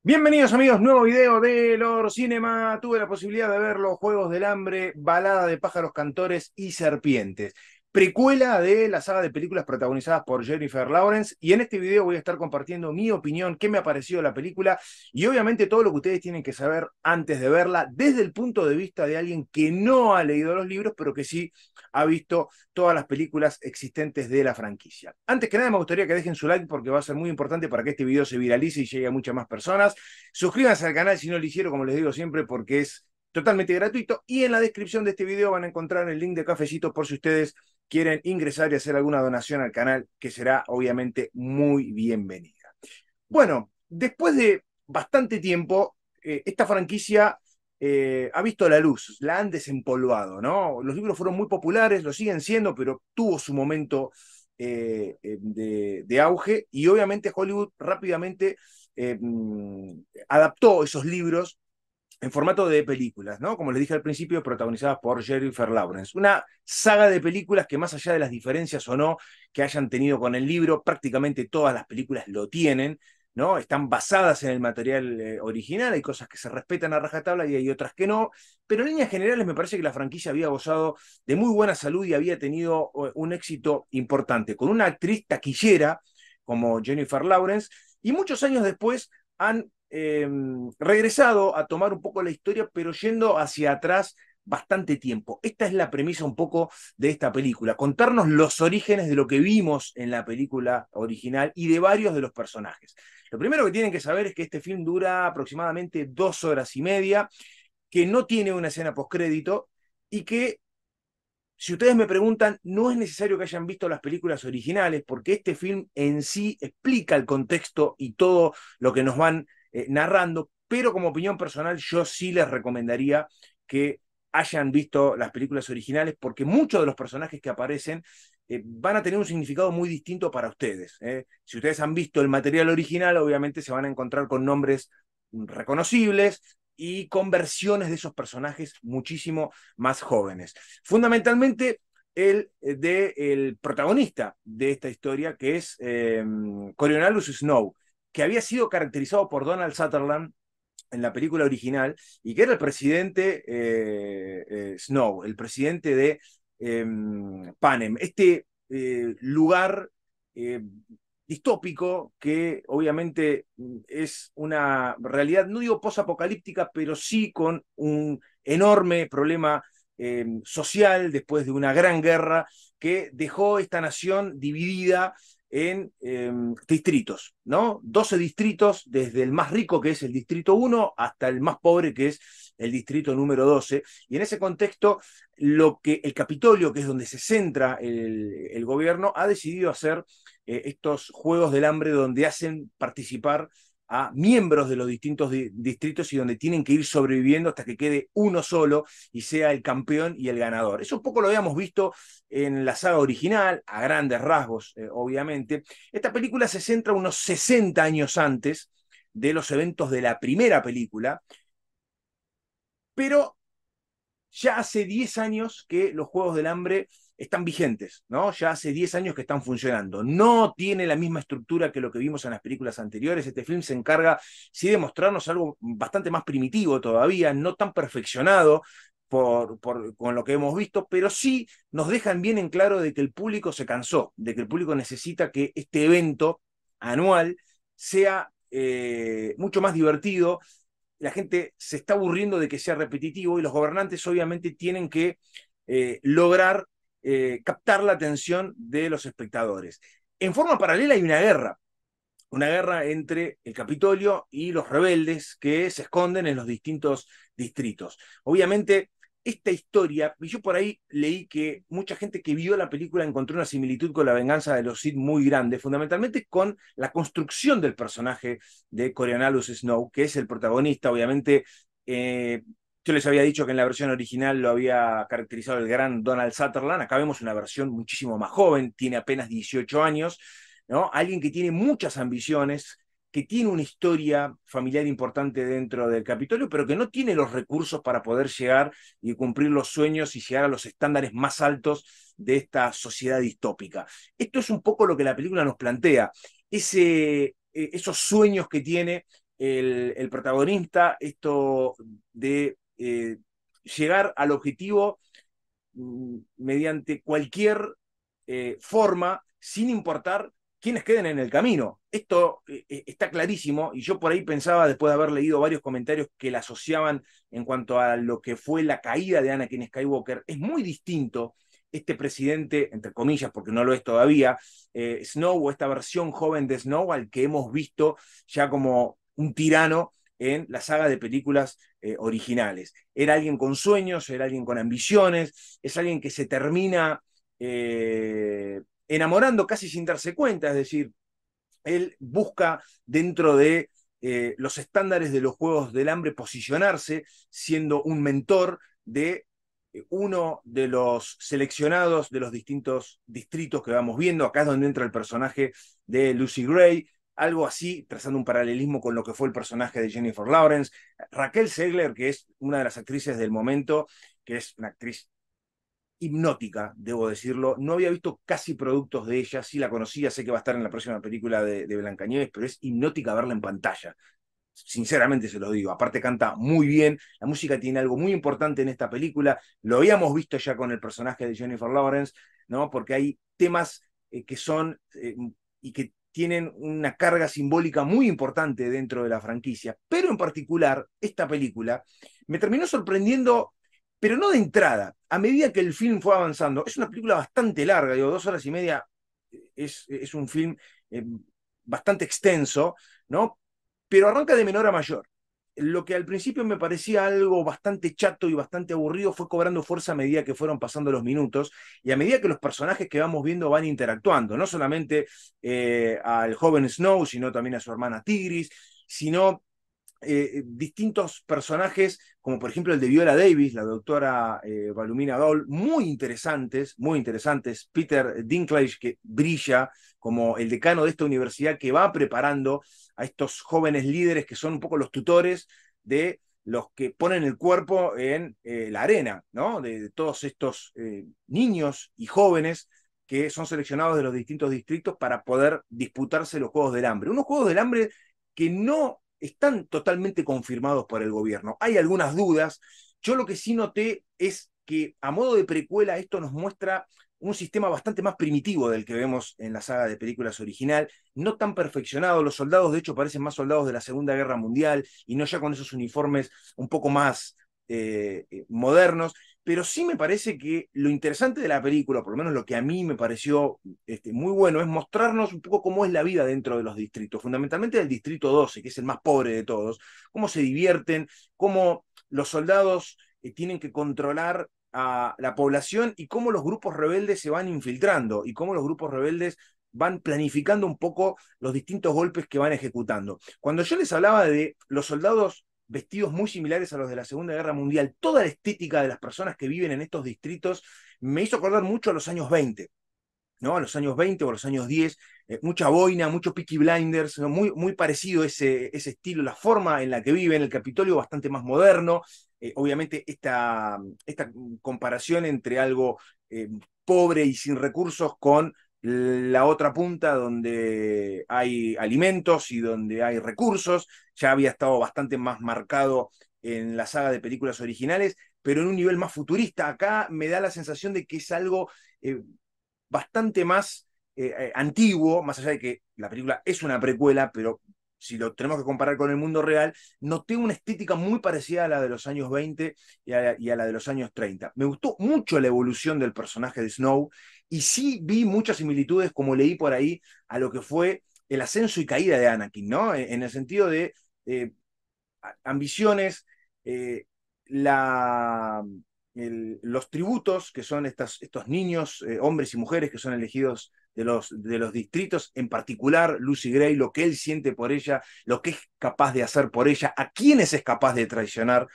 Bienvenidos amigos, nuevo video de Lord Cinema. Tuve la posibilidad de ver Los Juegos del Hambre, Balada de pájaros cantores y serpientes, precuela de la saga de películas protagonizadas por Jennifer Lawrence, y en este video voy a estar compartiendo mi opinión, qué me ha parecido la película y obviamente todo lo que ustedes tienen que saber antes de verla desde el punto de vista de alguien que no ha leído los libros pero que sí ha visto todas las películas existentes de la franquicia. Antes que nada me gustaría que dejen su like porque va a ser muy importante para que este video se viralice y llegue a muchas más personas. Suscríbanse al canal si no lo hicieron, como les digo siempre, porque es totalmente gratuito. Y en la descripción de este video van a encontrar el link de Cafecito por si ustedes quieren ingresar y hacer alguna donación al canal, que será obviamente muy bienvenida. Bueno, después de bastante tiempo, esta franquicia ha visto la luz, la han desempolvado, ¿no? Los libros fueron muy populares, lo siguen siendo, pero tuvo su momento de auge y obviamente Hollywood rápidamente adaptó esos libros en formato de películas, ¿no? Como les dije al principio, protagonizadas por Jennifer Lawrence. Una saga de películas que más allá de las diferencias o no que hayan tenido con el libro, prácticamente todas las películas lo tienen, ¿no? Están basadas en el material original, hay cosas que se respetan a rajatabla y hay otras que no, pero en líneas generales me parece que la franquicia había gozado de muy buena salud y había tenido un éxito importante, con una actriz taquillera como Jennifer Lawrence, y muchos años después han regresado a tomar un poco la historia, pero yendo hacia atrás bastante tiempo. Esta es la premisa un poco de esta película, contarnos los orígenes de lo que vimos en la película original y de varios de los personajes. Lo primero que tienen que saber es que este film dura aproximadamente 2 horas y media, que no tiene una escena postcrédito y que, si ustedes me preguntan, no es necesario que hayan visto las películas originales, porque este film en sí explica el contexto y todo lo que nos van narrando, pero como opinión personal yo sí les recomendaría que hayan visto las películas originales, porque muchos de los personajes que aparecen van a tener un significado muy distinto para ustedes. Si ustedes han visto el material original, obviamente se van a encontrar con nombres reconocibles y con versiones de esos personajes muchísimo más jóvenes. Fundamentalmente el protagonista de esta historia, que es Coriolanus Snow, que había sido caracterizado por Donald Sutherland en la película original, y que era el presidente Snow, el presidente de Panem, este lugar eh, distópico que obviamente es una realidad, no digo posapocalíptica, pero sí con un enorme problema social después de una gran guerra que dejó esta nación dividida en distritos, ¿no? 12 distritos, desde el más rico, que es el distrito 1, hasta el más pobre, que es el distrito número 12. Y en ese contexto, lo que el Capitolio, que es donde se centra el gobierno, ha decidido hacer estos Juegos del Hambre donde hacen participar a miembros de los distintos distritos y donde tienen que ir sobreviviendo hasta que quede uno solo y sea el campeón y el ganador. Eso un poco lo habíamos visto en la saga original, a grandes rasgos, obviamente. Esta película se centra unos 60 años antes de los eventos de la primera película, pero ya hace 10 años que los Juegos del Hambre están vigentes, ¿no? Ya hace 10 años que están funcionando. No tiene la misma estructura que lo que vimos en las películas anteriores. Este film se encarga, sí, de mostrarnos algo bastante más primitivo todavía, no tan perfeccionado con lo que hemos visto, pero sí nos dejan bien en claro de que el público se cansó, de que el público necesita que este evento anual sea mucho más divertido. La gente se está aburriendo de que sea repetitivo y los gobernantes obviamente tienen que lograr captar la atención de los espectadores. En forma paralela hay una guerra entre el Capitolio y los rebeldes que se esconden en los distintos distritos. Obviamente, esta historia, y yo por ahí leí que mucha gente que vio la película encontró una similitud con La venganza de los Sith muy grande, fundamentalmente con la construcción del personaje de Coriolanus Snow, que es el protagonista, obviamente. Yo les había dicho que en la versión original lo había caracterizado el gran Donald Sutherland. Acá vemos una versión muchísimo más joven, tiene apenas 18 años, ¿no? Alguien que tiene muchas ambiciones, que tiene una historia familiar importante dentro del Capitolio, pero que no tiene los recursos para poder llegar y cumplir los sueños y llegar a los estándares más altos de esta sociedad distópica. Esto es un poco lo que la película nos plantea, esos sueños que tiene el protagonista, esto de llegar al objetivo mediante cualquier forma, sin importar quiénes queden en el camino. Esto está clarísimo, y yo por ahí pensaba, después de haber leído varios comentarios que la asociaban en cuanto a lo que fue la caída de Anakin Skywalker, es muy distinto este presidente, entre comillas, porque no lo es todavía, Snow, o esta versión joven de Snow, al que hemos visto ya como un tirano en la saga de películas originales. Era alguien con sueños, era alguien con ambiciones, es alguien que se termina enamorando casi sin darse cuenta, es decir, él busca dentro de los estándares de los Juegos del Hambre posicionarse, siendo un mentor de uno de los seleccionados de los distintos distritos que vamos viendo. Acá es donde entra el personaje de Lucy Gray, algo así, trazando un paralelismo con lo que fue el personaje de Jennifer Lawrence. Raquel Zegler, que es una de las actrices del momento, que es una actriz hipnótica, debo decirlo. No había visto casi productos de ella, sí la conocía, sé que va a estar en la próxima película de Blancanieves, pero es hipnótica verla en pantalla. Sinceramente se lo digo. Aparte canta muy bien, la música tiene algo muy importante en esta película. Lo habíamos visto ya con el personaje de Jennifer Lawrence, ¿no? Porque hay temas que son y que tienen una carga simbólica muy importante dentro de la franquicia. Pero en particular, esta película me terminó sorprendiendo, pero no de entrada, a medida que el film fue avanzando. Es una película bastante larga, digo, 2 horas y media, es un film bastante extenso, ¿no? Pero arranca de menor a mayor. Lo que al principio me parecía algo bastante chato y bastante aburrido fue cobrando fuerza a medida que fueron pasando los minutos y a medida que los personajes que vamos viendo van interactuando, no solamente al joven Snow, sino también a su hermana Tigris, sino distintos personajes, como por ejemplo el de Viola Davis, la doctora Balumina Gaul, muy interesantes. Peter Dinklage, que brilla como el decano de esta universidad, que va preparando a estos jóvenes líderes que son un poco los tutores de los que ponen el cuerpo en la arena, ¿no? De todos estos niños y jóvenes que son seleccionados de los distintos distritos para poder disputarse los Juegos del Hambre. Unos Juegos del Hambre que no están totalmente confirmados por el gobierno. Hay algunas dudas. Yo lo que sí noté es que a modo de precuela esto nos muestra un sistema bastante más primitivo del que vemos en la saga de películas original, no tan perfeccionado. Los soldados, de hecho, parecen más soldados de la Segunda Guerra Mundial y no ya con esos uniformes un poco más modernos. Pero sí me parece que lo interesante de la película, por lo menos lo que a mí me pareció muy bueno, es mostrarnos un poco cómo es la vida dentro de los distritos, fundamentalmente del distrito 12, que es el más pobre de todos, cómo se divierten, cómo los soldados tienen que controlar a la población y cómo los grupos rebeldes se van infiltrando y cómo los grupos rebeldes van planificando un poco los distintos golpes que van ejecutando. Cuando yo les hablaba de los soldados vestidos muy similares a los de la Segunda Guerra Mundial, toda la estética de las personas que viven en estos distritos me hizo acordar mucho a los años 20, ¿no? A los años 20 o a los años 10, mucha boina, mucho Peaky Blinders, ¿no? Muy parecido ese estilo, la forma en la que viven, el Capitolio bastante más moderno, obviamente esta comparación entre algo pobre y sin recursos con la otra punta donde hay alimentos y donde hay recursos, ya había estado bastante más marcado en la saga de películas originales, pero en un nivel más futurista. Acá me da la sensación de que es algo bastante más antiguo, más allá de que la película es una precuela, pero si lo tenemos que comparar con el mundo real, noté una estética muy parecida a la de los años 20 y a la de los años 30. Me gustó mucho la evolución del personaje de Snow y sí vi muchas similitudes, como leí por ahí, a lo que fue el ascenso y caída de Anakin, ¿no? En el sentido de eh, ambiciones, eh, la, los tributos, que son estos niños, hombres y mujeres que son elegidos de los distritos, en particular Lucy Gray, lo que él siente por ella, lo que es capaz de hacer por ella, a quienes es capaz de traicionar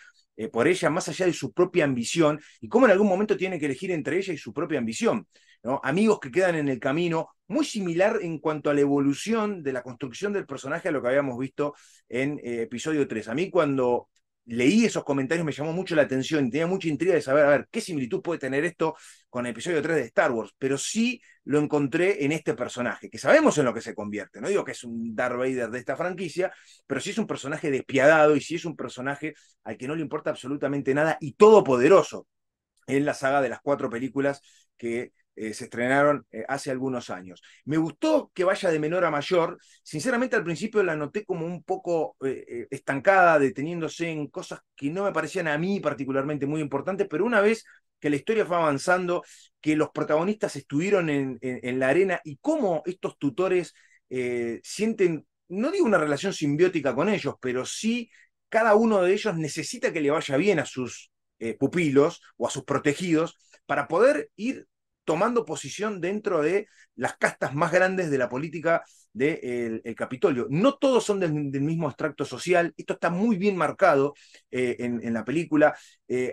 por ella, más allá de su propia ambición, y cómo en algún momento tiene que elegir entre ella y su propia ambición, ¿no? Amigos que quedan en el camino, muy similar en cuanto a la evolución de la construcción del personaje a lo que habíamos visto en episodio 3. A mí cuando leí esos comentarios, me llamó mucho la atención y tenía mucha intriga de saber, a ver, qué similitud puede tener esto con el episodio 3 de Star Wars, pero sí lo encontré en este personaje, que sabemos en lo que se convierte. No digo que es un Darth Vader de esta franquicia, pero sí es un personaje despiadado y sí es un personaje al que no le importa absolutamente nada y todopoderoso en la saga de las 4 películas que se estrenaron hace algunos años. Me gustó que vaya de menor a mayor. Sinceramente, al principio la noté como un poco estancada, deteniéndose en cosas que no me parecían a mí particularmente muy importantes, pero una vez que la historia fue avanzando, que los protagonistas estuvieron en la arena y cómo estos tutores sienten, no digo una relación simbiótica con ellos, pero sí cada uno de ellos necesita que le vaya bien a sus pupilos o a sus protegidos para poder ir tomando posición dentro de las castas más grandes de la política del el Capitolio. No todos son del mismo extracto social, esto está muy bien marcado en la película.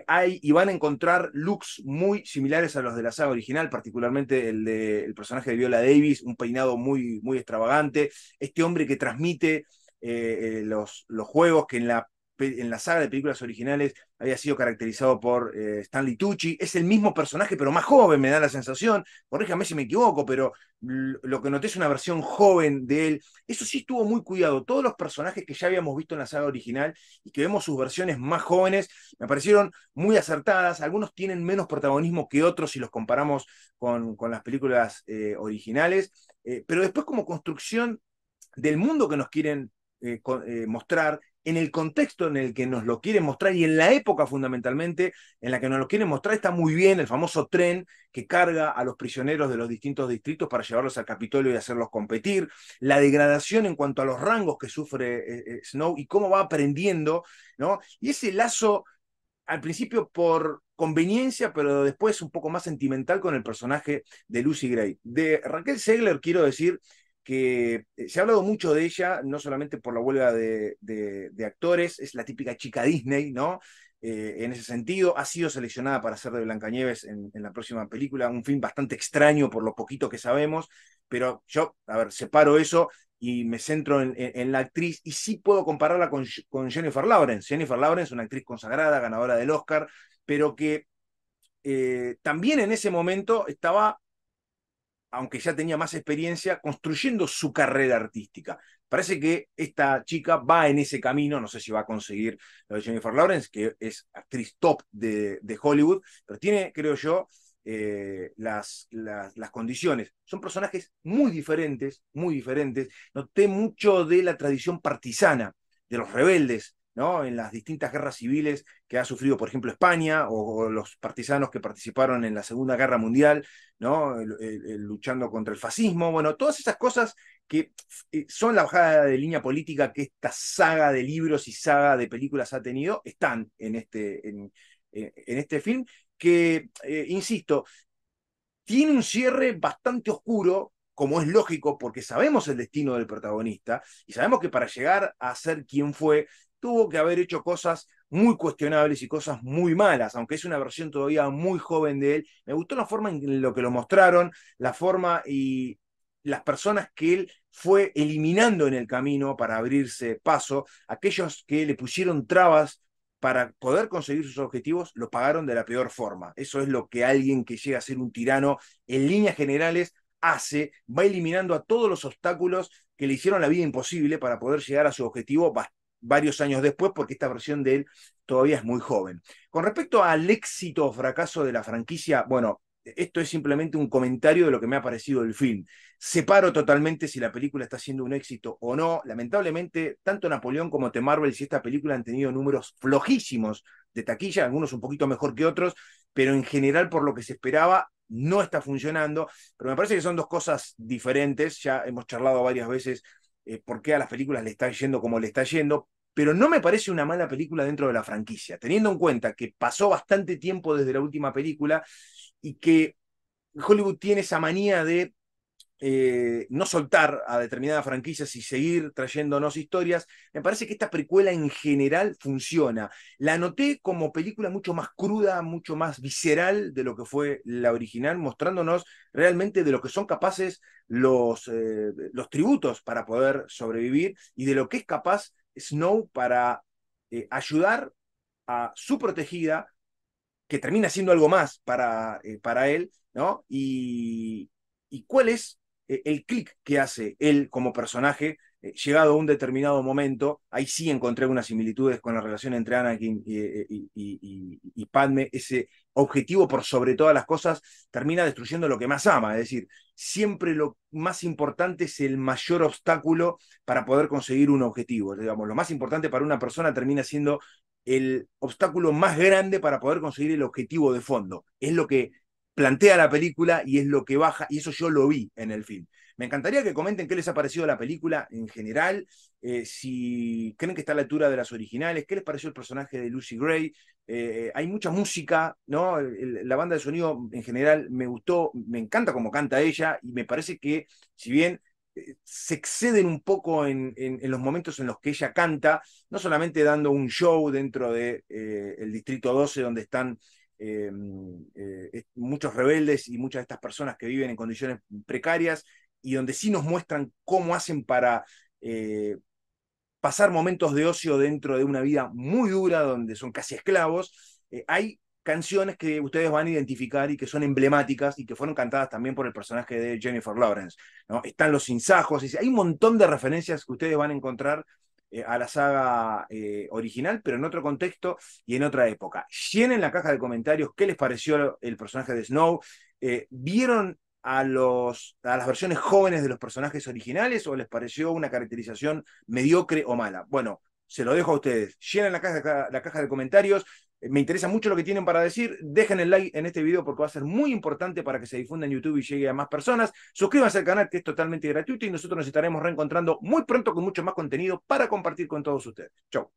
Hay y van a encontrar looks muy similares a los de la saga original, particularmente el del personaje de Viola Davis, un peinado muy, muy extravagante, este hombre que transmite los juegos que en la saga de películas originales había sido caracterizado por Stanley Tucci. Es el mismo personaje, pero más joven, me da la sensación. Corríjame si me equivoco, pero lo que noté es una versión joven de él. Eso sí estuvo muy cuidado. Todos los personajes que ya habíamos visto en la saga original y que vemos sus versiones más jóvenes, me parecieron muy acertadas. Algunos tienen menos protagonismo que otros si los comparamos con las películas originales. Pero después como construcción del mundo que nos quieren mostrar, en el contexto en el que nos lo quieren mostrar y en la época fundamentalmente en la que nos lo quieren mostrar está muy bien el famoso tren que carga a los prisioneros de los distintos distritos para llevarlos al Capitolio y hacerlos competir, la degradación en cuanto a los rangos que sufre Snow y cómo va aprendiendo, ¿no? Y ese lazo al principio por conveniencia, pero después un poco más sentimental con el personaje de Lucy Gray. De Raquel Zegler quiero decir que se ha hablado mucho de ella, no solamente por la huelga de actores, es la típica chica Disney, ¿no? En ese sentido, ha sido seleccionada para ser de Blancanieves en la próxima película, un film bastante extraño por lo poquito que sabemos, pero yo, a ver, separo eso y me centro en la actriz y sí puedo compararla con Jennifer Lawrence. Jennifer Lawrence, una actriz consagrada, ganadora del Oscar, pero que también en ese momento estaba, aunque ya tenía más experiencia, construyendo su carrera artística. Parece que esta chica va en ese camino, no sé si va a conseguir lo de Jennifer Lawrence, que es actriz top de Hollywood, pero tiene, creo yo, las condiciones. Son personajes muy diferentes, muy diferentes. Noté mucho de la tradición partisana, de los rebeldes, ¿no? En las distintas guerras civiles que ha sufrido, por ejemplo, España, o los partisanos que participaron en la Segunda Guerra Mundial, ¿no? Luchando contra el fascismo. Bueno, todas esas cosas que son la bajada de línea política que esta saga de libros y saga de películas ha tenido, están en este film que, insisto, tiene un cierre bastante oscuro, como es lógico, porque sabemos el destino del protagonista y sabemos que para llegar a ser quien fue, tuvo que haber hecho cosas muy cuestionables y cosas muy malas, aunque es una versión todavía muy joven de él. Me gustó la forma en lo que lo mostraron, la forma y las personas que él fue eliminando en el camino para abrirse paso, aquellos que le pusieron trabas para poder conseguir sus objetivos, lo pagaron de la peor forma. Eso es lo que alguien que llega a ser un tirano, en líneas generales, hace, va eliminando a todos los obstáculos que le hicieron la vida imposible para poder llegar a su objetivo varios años después, porque esta versión de él todavía es muy joven. Con respecto al éxito o fracaso de la franquicia, bueno, esto es simplemente un comentario de lo que me ha parecido el film. Separo totalmente si la película está siendo un éxito o no. Lamentablemente, tanto Napoleón como The Marvels y esta película han tenido números flojísimos de taquilla, algunos un poquito mejor que otros, pero en general por lo que se esperaba no está funcionando. Pero me parece que son dos cosas diferentes. Ya hemos charlado varias veces por qué a las películas le está yendo como le está yendo, pero no me parece una mala película dentro de la franquicia, teniendo en cuenta que pasó bastante tiempo desde la última película y que Hollywood tiene esa manía de no soltar a determinadas franquicias y seguir trayéndonos historias. Me parece que esta precuela en general funciona. La noté como película mucho más cruda, mucho más visceral de lo que fue la original, mostrándonos realmente de lo que son capaces los tributos para poder sobrevivir y de lo que es capaz Snow para ayudar a su protegida, que termina siendo algo más para él, ¿no? Y cuál es el clic que hace él como personaje, llegado a un determinado momento. Ahí sí encontré unas similitudes con la relación entre Anakin y Padme. Ese objetivo por sobre todas las cosas termina destruyendo lo que más ama, es decir, siempre lo más importante es el mayor obstáculo para poder conseguir un objetivo. Digamos, lo más importante para una persona termina siendo el obstáculo más grande para poder conseguir el objetivo de fondo. Es lo que plantea la película y es lo que baja, y eso yo lo vi en el film. Me encantaría que comenten qué les ha parecido la película en general, si creen que está a la altura de las originales, qué les pareció el personaje de Lucy Gray. Hay mucha música, ¿no? La banda de sonido en general me gustó, me encanta cómo canta ella, y me parece que, si bien se exceden un poco en los momentos en los que ella canta, no solamente dando un show dentro de el Distrito 12, donde están muchos rebeldes y muchas de estas personas que viven en condiciones precarias, y donde sí nos muestran cómo hacen para pasar momentos de ocio dentro de una vida muy dura, donde son casi esclavos. Hay canciones que ustedes van a identificar y que son emblemáticas y que fueron cantadas también por el personaje de Jennifer Lawrence, ¿no? Están los sinsajos, hay un montón de referencias que ustedes van a encontrar a la saga original, pero en otro contexto y en otra época. Llenen la caja de comentarios qué les pareció el personaje de Snow. ¿Vieron a las versiones jóvenes de los personajes originales o les pareció una caracterización mediocre o mala? Bueno, se lo dejo a ustedes. Llenen la caja de comentarios. Me interesa mucho lo que tienen para decir. Dejen el like en este video porque va a ser muy importante para que se difunda en YouTube y llegue a más personas. Suscríbanse al canal, que es totalmente gratuito, y nosotros nos estaremos reencontrando muy pronto con mucho más contenido para compartir con todos ustedes. Chau.